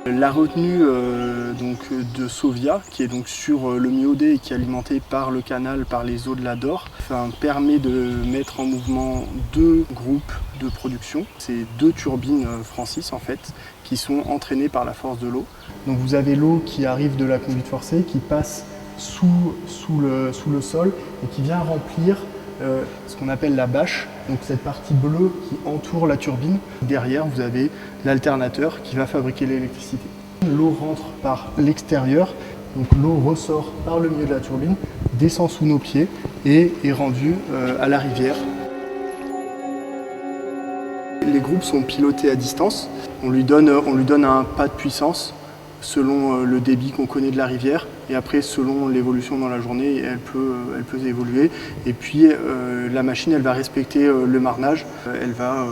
La retenue de Sauvia, qui est donc sur le Miodé et qui est alimentée par le canal, par les eaux de l'Ador, permet de mettre en mouvement deux groupes de production. C'est deux turbines Francis en fait, qui sont entraînées par la force de l'eau. Donc vous avez l'eau qui arrive de la conduite forcée, qui passe sous le sol et qui vient remplir ce qu'on appelle la bâche, donc cette partie bleue qui entoure la turbine. Derrière, vous avez l'alternateur qui va fabriquer l'électricité. L'eau rentre par l'extérieur, donc l'eau ressort par le milieu de la turbine, descend sous nos pieds et est rendue à la rivière. Les groupes sont pilotés à distance. On lui donne un pas de puissance selon le débit qu'on connaît de la rivière, et après selon l'évolution dans la journée elle peut évoluer, et puis la machine elle va respecter le marnage, elle va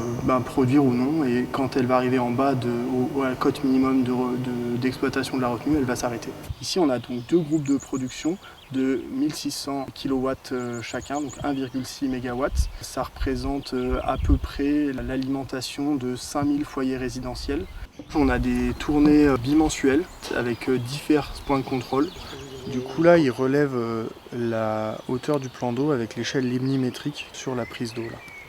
produire ou non, et quand elle va arriver en bas à la cote minimum d'exploitation de la retenue, elle va s'arrêter. Ici on a donc deux groupes de production de 1600 kW chacun, donc 1,6 MW. Ça représente à peu près l'alimentation de 5000 foyers résidentiels. On a des tournées bimensuelles avec différents points de contrôle. Du coup là, il relève la hauteur du plan d'eau avec l'échelle limnimétrique sur la prise d'eau.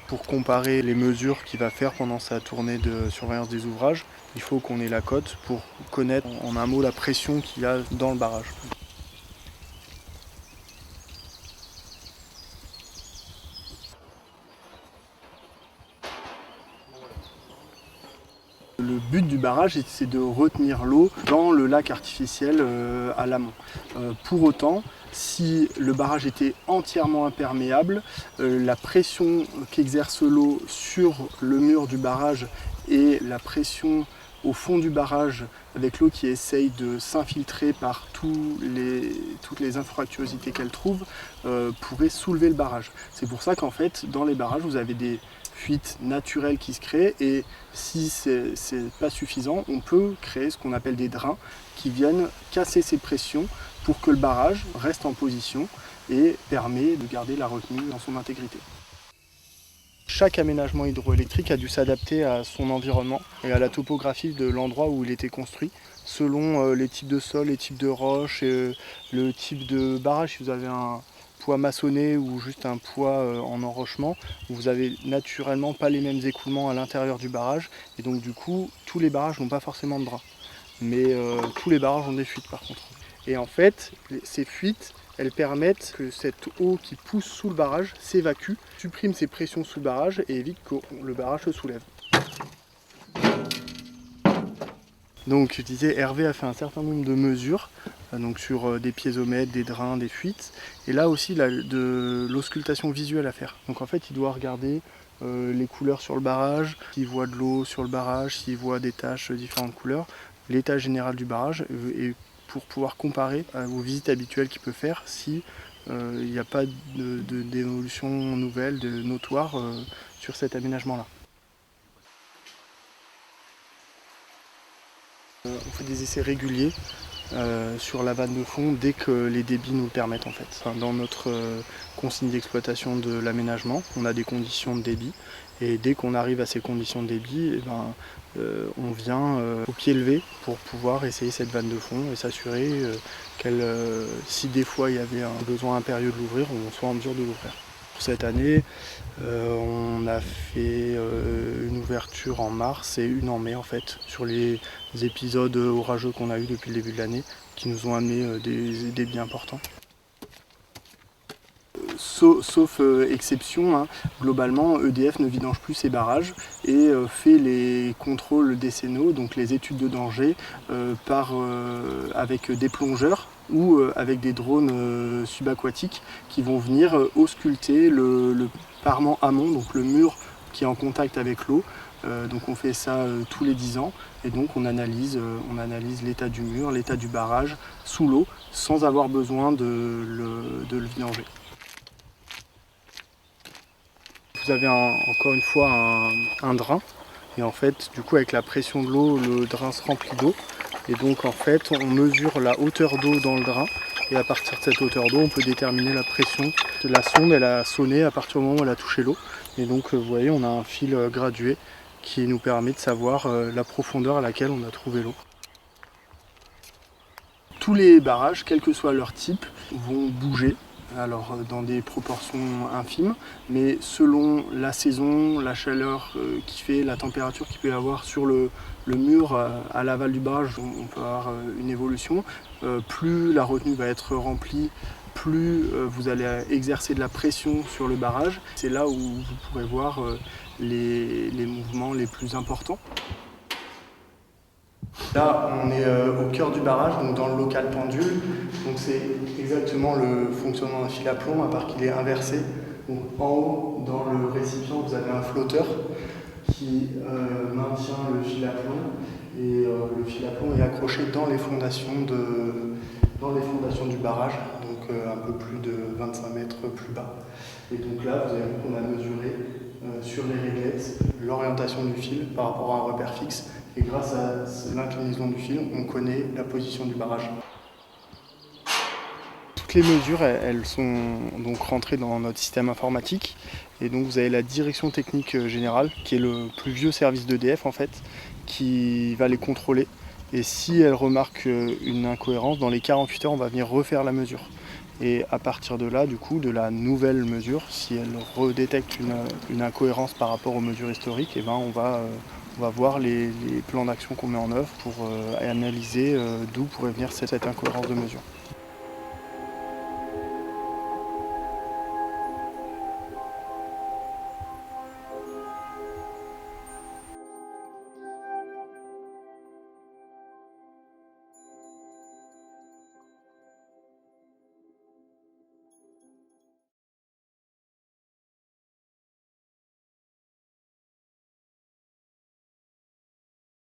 Pour comparer les mesures qu'il va faire pendant sa tournée de surveillance des ouvrages, il faut qu'on ait la cote pour connaître en un mot la pression qu'il y a dans le barrage. Le but du barrage, c'est de retenir l'eau dans le lac artificiel à l'amont. Pour autant, si le barrage était entièrement imperméable, la pression qu'exerce l'eau sur le mur du barrage et la pression au fond du barrage avec l'eau qui essaye de s'infiltrer par toutes les infractuosité qu'elle trouve pourrait soulever le barrage. C'est pour ça qu'en fait, dans les barrages, vous avez des fuites naturelles qui se créent, et si c'est pas suffisant, on peut créer ce qu'on appelle des drains qui viennent casser ces pressions pour que le barrage reste en position et permet de garder la retenue dans son intégrité. Chaque aménagement hydroélectrique a dû s'adapter à son environnement et à la topographie de l'endroit où il était construit, selon les types de sol, les types de roches, et le type de barrage. Si vous avez un poids maçonné ou juste un poids en enrochement, vous avez naturellement pas les mêmes écoulements à l'intérieur du barrage, et donc du coup tous les barrages n'ont pas forcément de drain, mais tous les barrages ont des fuites par contre. Et en fait, ces fuites, elles permettent que cette eau qui pousse sous le barrage s'évacue, supprime ces pressions sous le barrage et évite que le barrage se soulève. Donc je disais, Hervé a fait un certain nombre de mesures, donc sur des piézomètres, des drains, des fuites, et là aussi il a de l'auscultation visuelle à faire. Donc en fait il doit regarder les couleurs sur le barrage, s'il voit de l'eau sur le barrage, s'il voit des taches de différentes couleurs, l'état général du barrage, et pour pouvoir comparer aux visites habituelles qu'il peut faire si il n'y a pas d'évolution nouvelle, notoire sur cet aménagement-là. On fait des essais réguliers sur la vanne de fond dès que les débits nous le permettent en fait. Enfin, dans notre consigne d'exploitation de l'aménagement, on a des conditions de débit, et dès qu'on arrive à ces conditions de débit, on vient au pied levé pour pouvoir essayer cette vanne de fond et s'assurer qu'elle, si des fois il y avait un besoin impérieux de l'ouvrir, on soit en mesure de l'ouvrir. Pour cette année, on a fait une ouverture en mars et une en mai en fait, sur les épisodes orageux qu'on a eu depuis le début de l'année, qui nous ont amené des débits importants. Sauf exception, hein, globalement EDF ne vidange plus ses barrages et fait les contrôles décennaux, donc les études de danger, avec des plongeurs ou avec des drones subaquatiques qui vont venir ausculter le parement amont, donc le mur qui est en contact avec l'eau. Donc on fait ça tous les 10 ans, et donc on analyse l'état du mur, l'état du barrage sous l'eau, sans avoir besoin de le vidanger. Vous avez encore une fois un drain, et en fait du coup avec la pression de l'eau, le drain se remplit d'eau, et donc en fait on mesure la hauteur d'eau dans le drain, et à partir de cette hauteur d'eau on peut déterminer la pression. La sonde elle a sonné à partir du moment où elle a touché l'eau, et donc vous voyez on a un fil gradué qui nous permet de savoir la profondeur à laquelle on a trouvé l'eau. Tous les barrages, quel que soit leur type, vont bouger. Alors dans des proportions infimes, mais selon la saison, la chaleur qui fait, la température qu'il peut y avoir sur le mur à l'aval du barrage, on peut avoir une évolution. Plus la retenue va être remplie, plus vous allez exercer de la pression sur le barrage. C'est là où vous pourrez voir les mouvements les plus importants. Là, on est au cœur du barrage, donc dans le local pendule. Donc c'est exactement le fonctionnement d'un fil à plomb, à part qu'il est inversé. Donc en haut, dans le récipient, vous avez un flotteur qui maintient le fil à plomb. Et le fil à plomb est accroché dans les fondations du barrage, donc un peu plus de 25 mètres plus bas. Et donc là, vous avez vu qu'on a mesuré sur les réglettes l'orientation du fil par rapport à un repère fixe. Et grâce à l'inclinaison du fil, on connaît la position du barrage. Toutes les mesures, elles sont donc rentrées dans notre système informatique. Et donc vous avez la direction technique générale, qui est le plus vieux service d'EDF en fait, qui va les contrôler. Et si elle remarque une incohérence, dans les 48 heures, on va venir refaire la mesure. Et à partir de là, du coup, de la nouvelle mesure, si elle redétecte une incohérence par rapport aux mesures historiques, et ben on va voir les plans d'action qu'on met en œuvre pour analyser d'où pourrait venir cette incohérence de mesure.